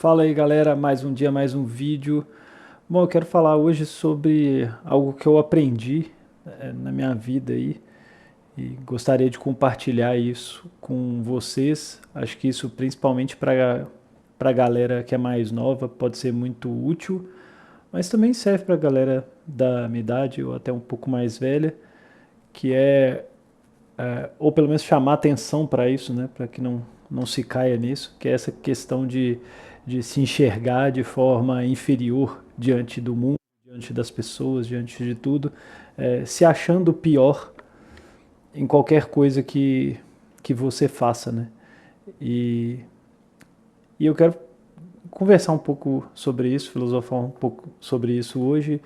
Fala aí galera, mais um dia, mais um vídeo. Bom, eu quero falar hoje sobre algo que eu aprendi na minha vida aí e gostaria de compartilhar isso com vocês. Acho que isso principalmente para a galera que é mais nova pode ser muito útil, mas também serve para a galera da minha idade ou até um pouco mais velha, que ou pelo menos chamar atenção para isso, né, para que não se caia nisso, que é essa questão de se enxergar de forma inferior diante do mundo, diante das pessoas, diante de tudo, se achando pior em qualquer coisa que você faça, né? E, e eu quero conversar um pouco sobre isso, filosofar um pouco sobre isso hoje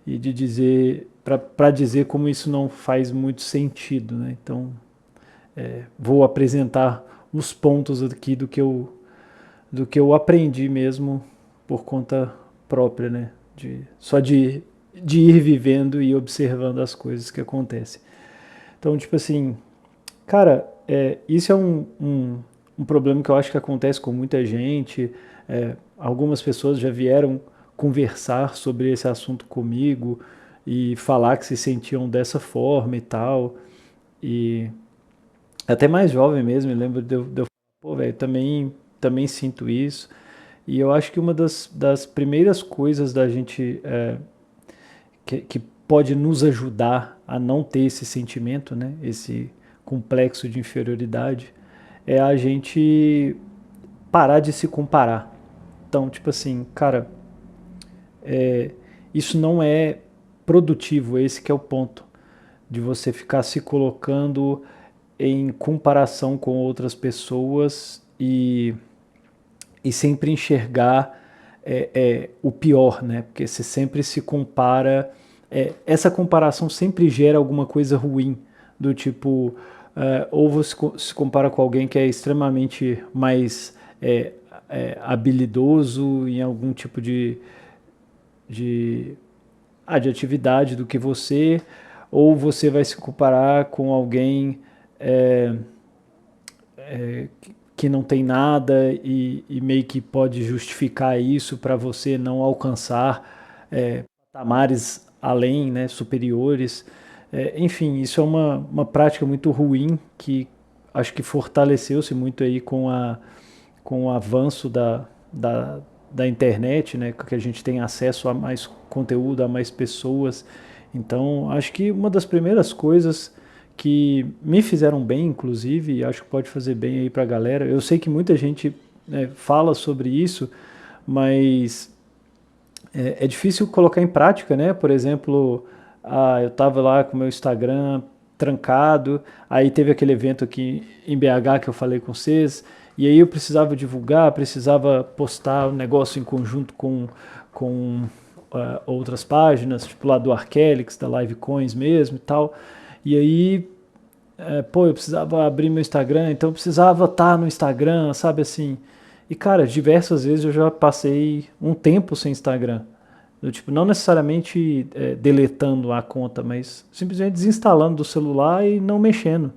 e de dizer para dizer como isso não faz muito sentido, né? Então vou apresentar os pontos aqui do que eu aprendi mesmo por conta própria, né? Só de ir vivendo e observando as coisas que acontecem. Então, tipo assim, cara, isso é um problema que eu acho que acontece com muita gente. Algumas pessoas já vieram conversar sobre esse assunto comigo e falar que se sentiam dessa forma e tal. E até mais jovem mesmo, eu lembro de eu falar, pô, velho, também sinto isso. E eu acho que uma das primeiras coisas da gente que pode nos ajudar a não ter esse sentimento, né, esse complexo de inferioridade, é a gente parar de se comparar. Então, tipo assim, cara, isso não é produtivo, esse que é o ponto, de você ficar se colocando em comparação com outras pessoas e sempre enxergar o pior, né? Porque você sempre se compara. Essa comparação sempre gera alguma coisa ruim, do tipo, ou você se compara com alguém que é extremamente mais habilidoso em algum tipo de, de atividade do que você, ou você vai se comparar com alguém é, que não tem nada e meio que pode justificar isso para você não alcançar patamares além, né, superiores. Enfim, isso é uma prática muito ruim que acho que fortaleceu-se muito aí com o avanço da internet, né, que a gente tem acesso a mais conteúdo, a mais pessoas. Então, acho que uma das primeiras coisas que me fizeram bem, inclusive, e acho que pode fazer bem aí para a galera. Eu sei que muita gente fala sobre isso, mas é difícil colocar em prática, né? Por exemplo, eu estava lá com o meu Instagram trancado, aí teve aquele evento aqui em BH que eu falei com vocês, e aí eu precisava divulgar, precisava postar o negócio em conjunto com outras páginas, tipo lá do Arkelix, da Livecoins mesmo e tal. E aí, pô, eu precisava abrir meu Instagram, então eu precisava estar no Instagram, sabe assim. E cara, diversas vezes eu já passei um tempo sem Instagram. Do tipo, não necessariamente deletando a conta, mas simplesmente desinstalando do celular e não mexendo.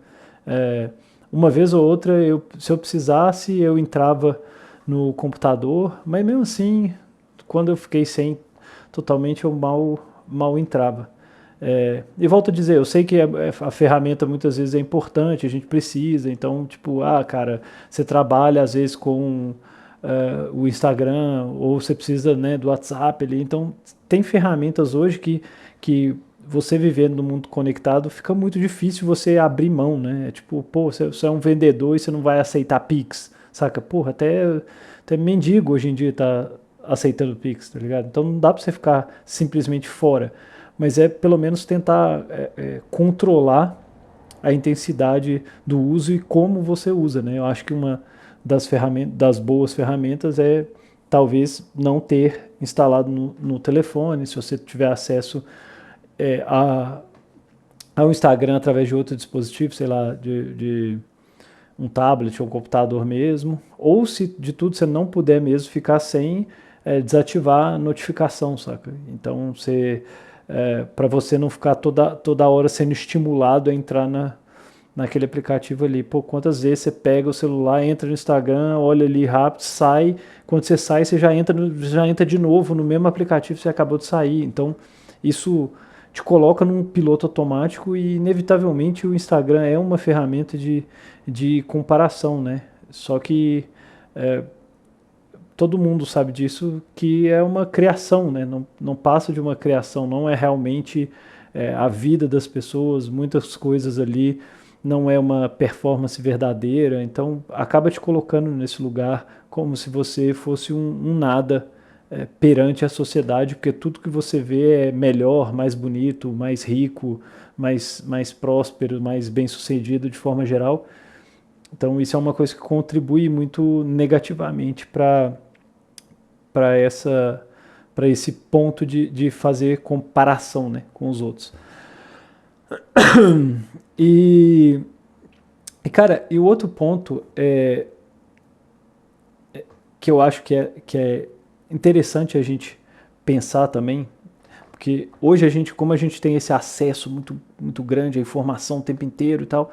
É, uma vez ou outra, se eu precisasse, eu entrava no computador, mas mesmo assim, quando eu fiquei sem totalmente, eu mal entrava. E volto a dizer, eu sei que a ferramenta muitas vezes é importante, a gente precisa, então, tipo, cara, você trabalha às vezes com o Instagram, ou você precisa, né, do WhatsApp ali, então tem ferramentas hoje que você vivendo no mundo conectado fica muito difícil você abrir mão, né? É tipo, pô, você é um vendedor e você não vai aceitar Pix, saca? Porra, até mendigo hoje em dia tá aceitando Pix, tá ligado? Então não dá pra você ficar simplesmente fora, mas é pelo menos tentar controlar a intensidade do uso e como você usa, né? Eu acho que uma das boas ferramentas é talvez não ter instalado no telefone, se você tiver acesso é, a, ao Instagram através de outro dispositivo, sei lá, de um tablet ou um computador mesmo, ou se de tudo você não puder mesmo ficar sem desativar a notificação, saca? Então para você não ficar toda hora sendo estimulado a entrar naquele aplicativo ali. Pô, quantas vezes você pega o celular, entra no Instagram, olha ali rápido, sai, quando você sai, você já entra de novo no mesmo aplicativo que você acabou de sair. Então, isso te coloca num piloto automático e, inevitavelmente, o Instagram é uma ferramenta de comparação, né? Só que todo mundo sabe disso, que é uma criação, né? Não passa de uma criação, não é realmente a vida das pessoas, muitas coisas ali não é uma performance verdadeira, então acaba te colocando nesse lugar como se você fosse um nada perante a sociedade, porque tudo que você vê é melhor, mais bonito, mais rico, mais próspero, mais bem sucedido de forma geral. Então isso é uma coisa que contribui muito negativamente para essa para esse ponto de fazer comparação, né, com os outros. E, cara, e o outro ponto que eu acho que é interessante a gente pensar também, porque hoje como a gente tem esse acesso muito grande à informação o tempo inteiro e tal,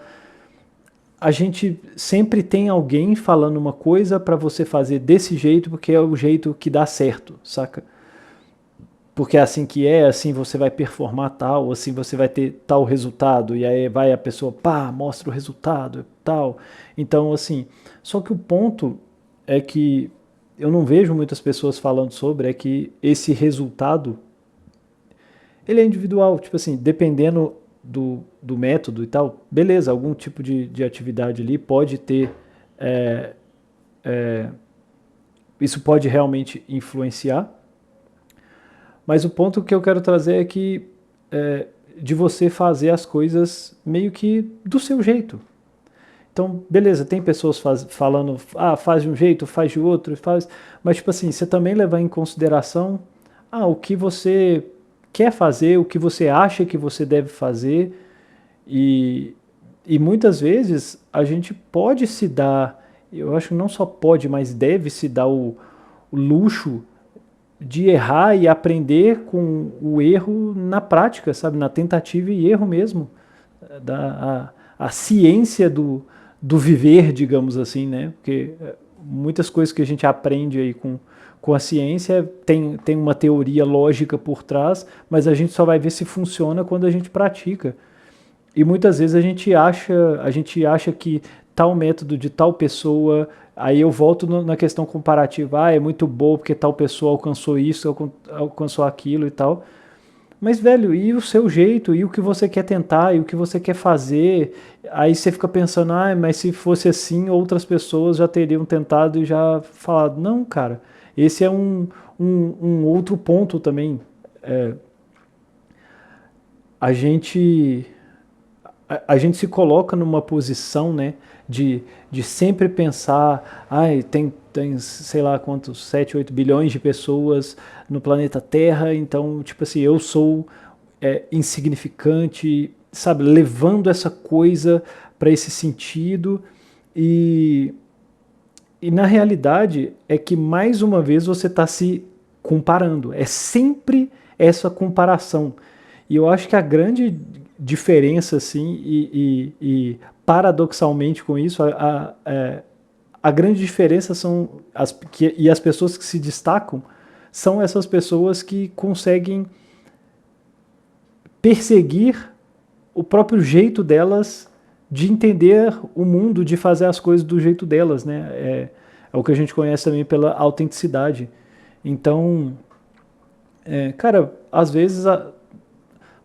a gente sempre tem alguém falando uma coisa para você fazer desse jeito porque é o jeito que dá certo, saca? Porque é assim que é, assim você vai performar tal, assim você vai ter tal resultado, e aí vai a pessoa, pá, mostra o resultado, tal. Então, assim, só que o ponto é que eu não vejo muitas pessoas falando sobre, é que esse resultado, ele é individual, tipo assim, dependendo do método e tal, beleza, algum tipo de atividade ali pode ter, é, é, isso pode realmente influenciar, mas o ponto que eu quero trazer é que de você fazer as coisas meio que do seu jeito. Então, beleza, tem pessoas falando, faz de um jeito, faz de outro, faz, mas tipo assim, você também levar em consideração o que você quer fazer, o que você acha que você deve fazer, e, e muitas vezes a gente pode se dar, eu acho que não só pode, mas deve se dar o luxo de errar e aprender com o erro na prática, sabe? Na tentativa e erro mesmo. A ciência do viver, digamos assim, né? Porque muitas coisas que a gente aprende aí com a ciência tem uma teoria lógica por trás, mas a gente só vai ver se funciona quando a gente pratica. E muitas vezes a gente acha que tal método de tal pessoa, aí eu volto na questão comparativa, é muito bom porque tal pessoa alcançou isso, alcançou aquilo e tal. Mas, velho, e o seu jeito, e o que você quer tentar, e o que você quer fazer? Aí você fica pensando, mas se fosse assim, outras pessoas já teriam tentado e já falado. Não, cara, esse é um outro ponto também. A gente a gente se coloca numa posição, né, de sempre pensar, tem sei lá quantos, 7, 8 bilhões de pessoas no planeta Terra, então, tipo assim, eu sou insignificante, sabe, levando essa coisa para esse sentido e, e na realidade é que mais uma vez você está se comparando, é sempre essa comparação. E eu acho que a grande diferença, assim, e paradoxalmente com isso, a grande diferença são e as pessoas que se destacam são essas pessoas que conseguem perseguir o próprio jeito delas de entender o mundo, de fazer as coisas do jeito delas, né? É o que a gente conhece também pela autenticidade. Então, cara, às vezes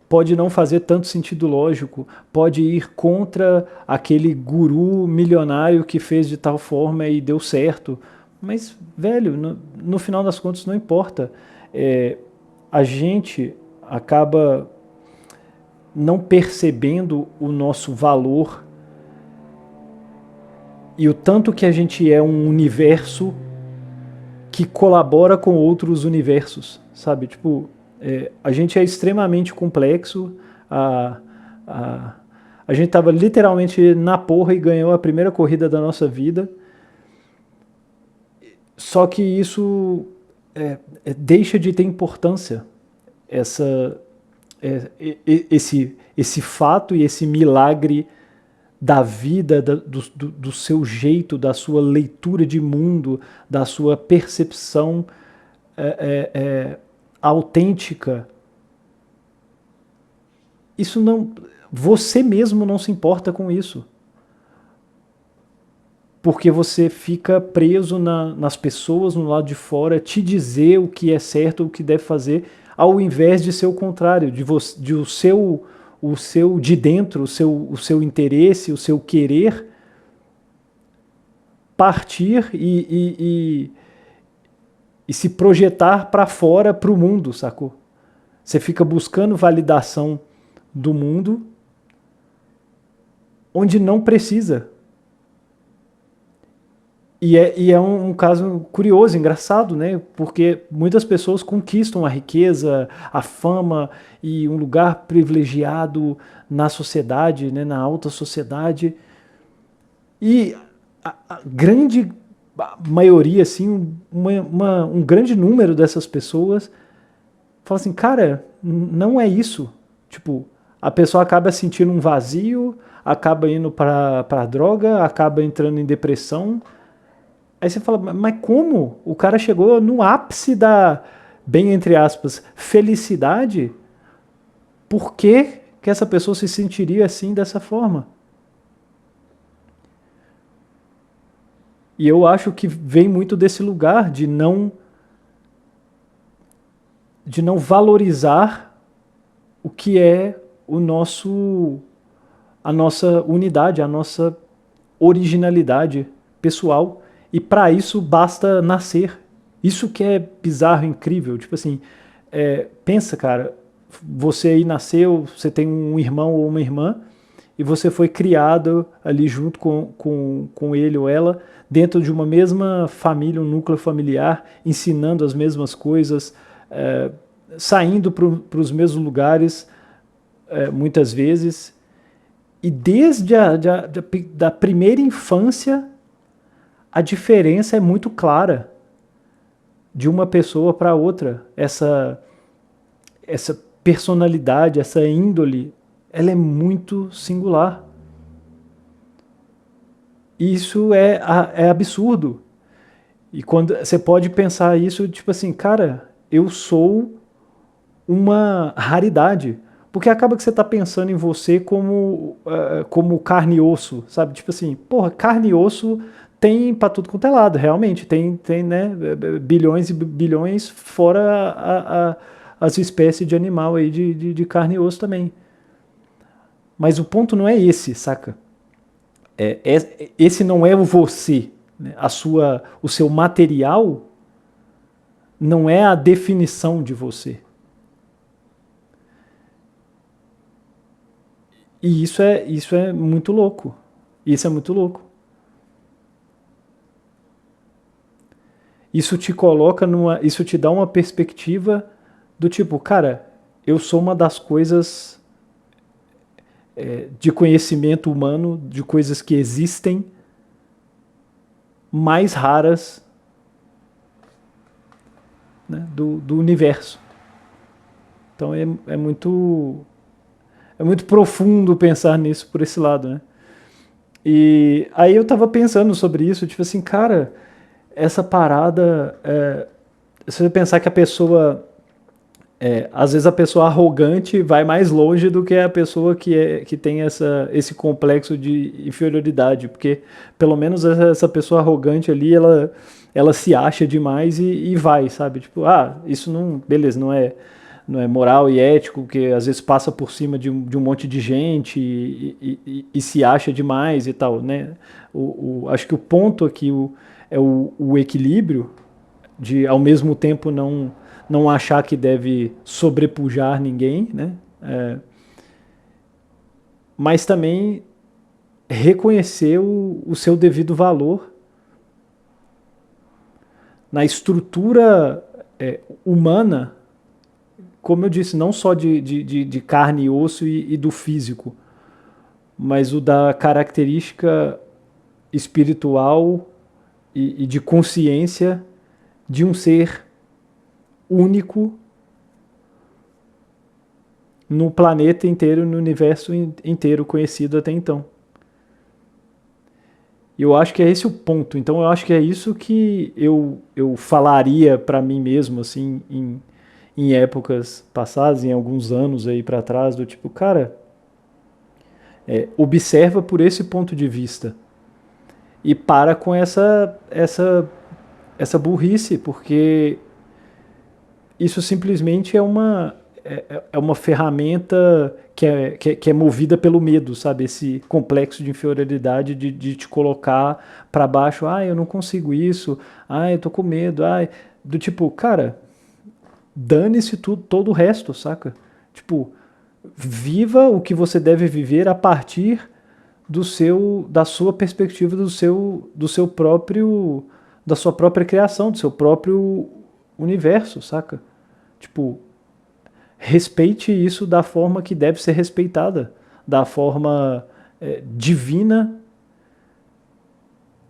pode não fazer tanto sentido lógico, pode ir contra aquele guru milionário que fez de tal forma e deu certo. Mas, velho, no final das contas não importa. A gente acaba não percebendo o nosso valor e o tanto que a gente é um universo que colabora com outros universos, sabe? Tipo, a gente é extremamente complexo, a, a, a gente estava literalmente na porra e ganhou a primeira corrida da nossa vida, só que isso deixa de ter importância, esse fato e esse milagre da vida, do seu jeito, da sua leitura de mundo, da sua percepção autêntica. Isso não. Você mesmo não se importa com isso. Porque você fica preso nas pessoas no lado de fora, te dizer o que é certo, o que deve fazer, ao invés de ser o contrário, de o seu de dentro, o seu interesse, o seu querer partir e se projetar para fora, para o mundo, sacou? Você fica buscando validação do mundo onde não precisa. E é um caso curioso, engraçado, né? Porque muitas pessoas conquistam a riqueza, a fama e um lugar privilegiado na sociedade, né? Na alta sociedade. E a grande maioria, assim, um grande número dessas pessoas fala assim, cara, não é isso. Tipo, a pessoa acaba sentindo um vazio, acaba indo para droga, acaba entrando em depressão. Aí você fala, mas como? O cara chegou no ápice da, bem entre aspas, felicidade? Por que que essa pessoa se sentiria assim, dessa forma? E eu acho que vem muito desse lugar de não valorizar o que é o nosso a nossa unidade, a nossa originalidade pessoal. E para isso basta nascer. Isso que é bizarro, incrível. Tipo assim, pensa, cara, você aí nasceu, você tem um irmão ou uma irmã, e você foi criado ali junto com ele ou ela, dentro de uma mesma família, um núcleo familiar, ensinando as mesmas coisas, saindo para os mesmos lugares, muitas vezes. E desde da primeira infância, a diferença é muito clara de uma pessoa para outra. Essa personalidade, essa índole, ela é muito singular. E isso é absurdo. E quando você pode pensar isso, tipo assim, cara, eu sou uma raridade. Porque acaba que você está pensando em você como carne e osso, sabe? Tipo assim, porra, carne e osso tem para tudo quanto é lado, realmente. Tem né, bilhões e bilhões, fora as espécies de animal aí de carne e osso também. Mas o ponto não é esse, saca? Esse não é o você. Né? O seu material não é a definição de você. E isso é muito louco. Isso é muito louco. Isso te coloca isso te dá uma perspectiva do tipo, cara, eu sou uma das coisas de conhecimento humano, de coisas que existem, mais raras, né, do universo. Então é muito profundo pensar nisso por esse lado, né? E aí eu tava pensando sobre isso, tipo assim, cara, essa parada, se você pensar que a pessoa, às vezes a pessoa arrogante vai mais longe do que a pessoa que tem esse complexo de inferioridade, porque pelo menos essa pessoa arrogante ali, ela se acha demais e vai, sabe? Tipo, isso não, beleza, não é moral e ético, que às vezes passa por cima de um monte de gente e se acha demais e tal, né? Acho que o ponto aqui é o equilíbrio de, ao mesmo tempo, não achar que deve sobrepujar ninguém, né? Mas também reconhecer o seu devido valor na estrutura humana, como eu disse, não só de carne e osso e do físico, mas o da característica espiritual e de consciência de um ser único no planeta inteiro, no universo inteiro conhecido até então. E eu acho que é esse o ponto. Então eu acho que é isso que eu falaria para mim mesmo, assim, em épocas passadas, em alguns anos aí para trás, do tipo, cara, observa por esse ponto de vista e para com essa burrice, porque isso simplesmente é uma ferramenta que é movida pelo medo, sabe? Esse complexo de inferioridade de te colocar para baixo. Ah, eu não consigo isso. Ah, eu tô com medo. Ah, do tipo, cara, dane-se tudo, todo o resto, saca? Tipo, viva o que você deve viver a partir da sua perspectiva, do seu próprio, da sua própria criação, do seu próprio universo, saca? Tipo, respeite isso da forma que deve ser respeitada, da forma divina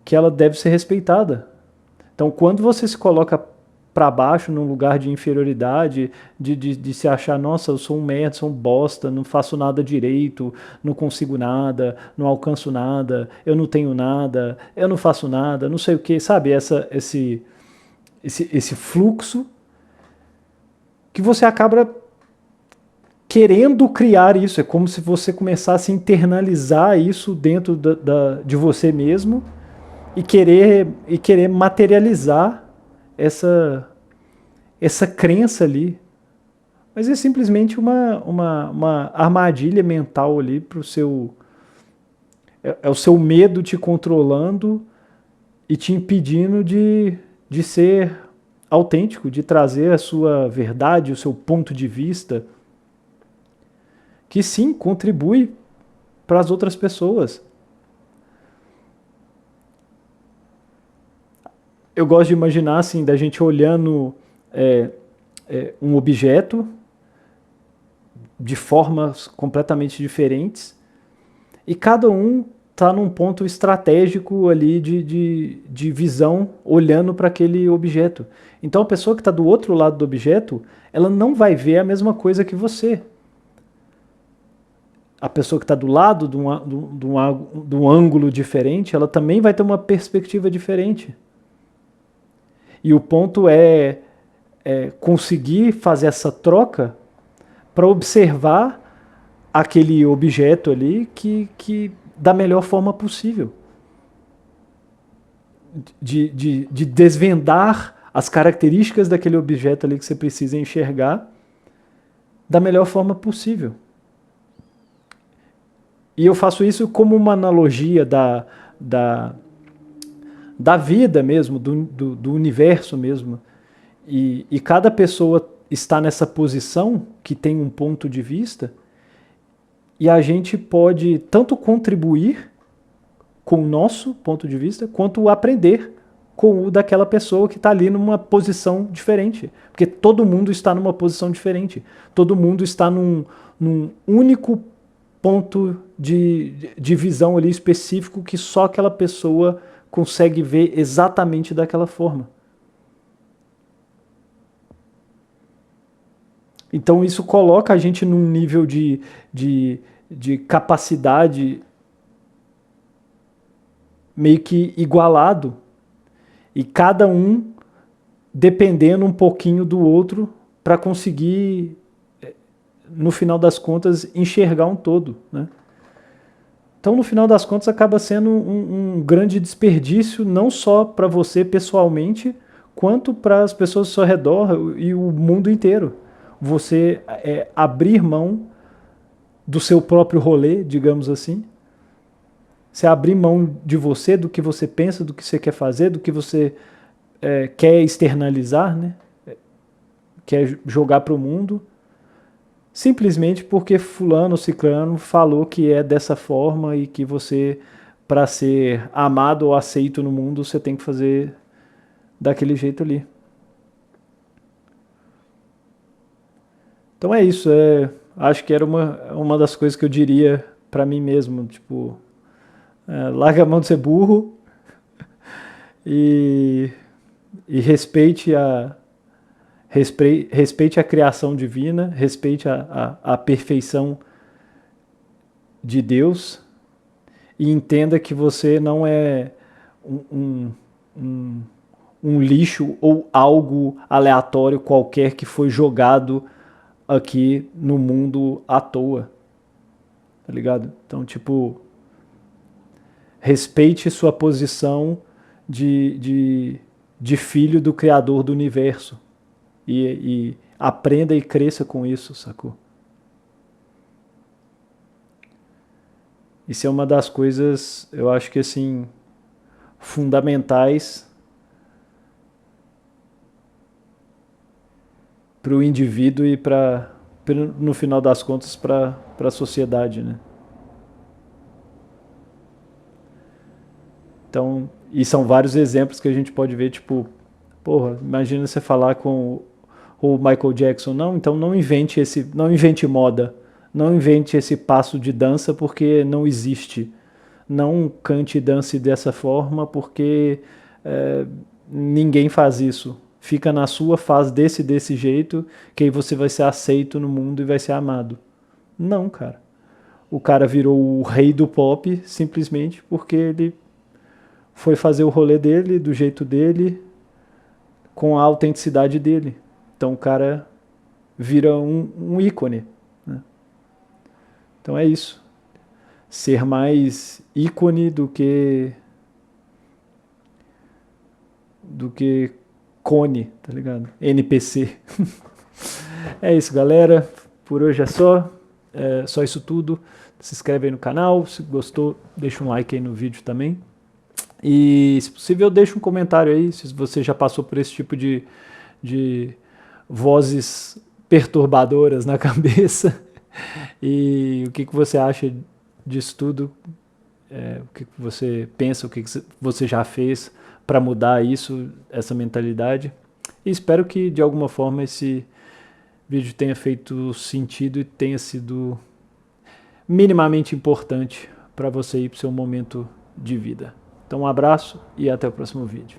que ela deve ser respeitada. Então, quando você se coloca para baixo, num lugar de inferioridade, de se achar, nossa, eu sou um merda, sou um bosta, não faço nada direito, não consigo nada, não alcanço nada, eu não tenho nada, eu não faço nada, não sei o que, sabe? Esse fluxo que você acaba querendo criar isso. É como se você começasse a internalizar isso dentro de você mesmo e querer materializar essa, essa crença ali. Mas é simplesmente uma armadilha mental ali para o seu. É o seu medo te controlando e te impedindo de ser autêntico, de trazer a sua verdade, o seu ponto de vista, que sim, contribui para as outras pessoas. Eu gosto de imaginar assim, da gente olhando um objeto de formas completamente diferentes e cada um está num ponto estratégico ali de visão olhando para aquele objeto. Então a pessoa que está do outro lado do objeto, ela não vai ver a mesma coisa que você. A pessoa que está do lado de um ângulo diferente, ela também vai ter uma perspectiva diferente. E o ponto é conseguir fazer essa troca para observar aquele objeto ali que da melhor forma possível. De desvendar as características daquele objeto ali que você precisa enxergar da melhor forma possível. E eu faço isso como uma analogia da vida mesmo, do universo mesmo. E cada pessoa está nessa posição que tem um ponto de vista e a gente pode tanto contribuir com o nosso ponto de vista, quanto aprender com o daquela pessoa que está ali numa posição diferente. Porque todo mundo está numa posição diferente. Todo mundo está num único ponto de visão ali específico que só aquela pessoa consegue ver exatamente daquela forma. Então isso coloca a gente num nível de capacidade meio que igualado e cada um dependendo um pouquinho do outro para conseguir, no final das contas, enxergar um todo, né? Então, no final das contas, acaba sendo um grande desperdício, não só para você pessoalmente, quanto para as pessoas ao seu redor e o mundo inteiro. Você abrir mão do seu próprio rolê, digamos assim. Você abrir mão de você, do que você pensa, do que você quer fazer, do que você quer externalizar, né? Quer jogar para o mundo, simplesmente porque fulano ou ciclano falou que é dessa forma e que você, para ser amado ou aceito no mundo, você tem que fazer daquele jeito ali. Então é isso, acho que era uma das coisas que eu diria para mim mesmo, tipo, larga a mão de ser burro e, e respeite a criação divina, respeite a perfeição de Deus e entenda que você não é um, um lixo ou algo aleatório qualquer que foi jogado aqui no mundo à toa, tá ligado? Então, tipo, respeite sua posição de filho do Criador do universo e aprenda e cresça com isso, sacou? Isso é uma das coisas, eu acho que assim, fundamentais para o indivíduo e para, no final das contas, para a sociedade, né? Então, e são vários exemplos que a gente pode ver, tipo, porra, imagina você falar com o Michael Jackson, não, então não invente moda, não invente esse passo de dança porque não existe. Não cante e dance dessa forma porque é, ninguém faz isso. Fica na sua, faz desse jeito, que aí você vai ser aceito no mundo e vai ser amado. Não, cara. O cara virou o rei do pop simplesmente porque ele foi fazer o rolê dele, do jeito dele, com a autenticidade dele. Então o cara vira um ícone. Né? Então é isso. Ser mais ícone do que cone, tá ligado? NPC. É isso, galera. Por hoje é só. É só isso tudo. Se inscreve aí no canal. Se gostou, deixa um like aí no vídeo também. E, se possível, deixa um comentário aí se você já passou por esse tipo de vozes perturbadoras na cabeça. E o que você acha disso tudo? O que você pensa, o que você já fez para mudar isso, essa mentalidade. E espero que, de alguma forma, esse vídeo tenha feito sentido e tenha sido minimamente importante para você ir para o seu momento de vida. Então, um abraço e até o próximo vídeo.